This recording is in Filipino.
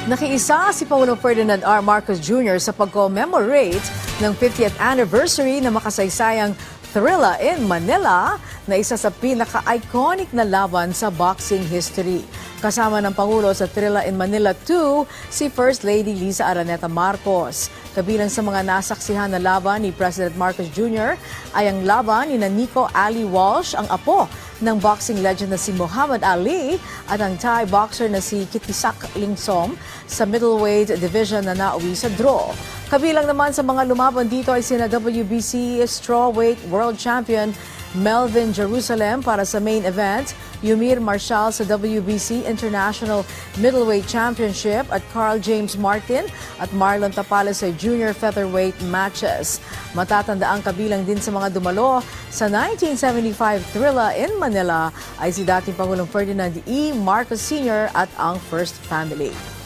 Nakiisa si Pangulong Ferdinand R. Marcos Jr. sa pag-commemorate ng 50th anniversary ng makasaysayang Thrilla in Manila na isa sa pinaka-iconic na laban sa boxing history. Kasama ng Pangulo sa Thrilla in Manila 2, si First Lady Liza Araneta Marcos. Kabilang sa mga nasaksihan na laban ni President Marcos Jr. ay ang laban ni Nico Ali Walsh, ang apo ng boxing legend na si Muhammad Ali, at ang Thai boxer na si Kitisak Lingsom sa middleweight division na nauwi sa draw. Kabilang naman sa mga lumaban dito ay sina WBC strawweight world champion Melvin Jerusalem para sa main event, Yumir Marshall sa WBC International Middleweight Championship at Carl James Martin at Marlon Tapales sa junior featherweight matches. Matatandaang kabilang din sa mga dumalo sa 1975 Thrilla in Manila ay si dating Pangulong Ferdinand E. Marcos Sr. at ang First Family.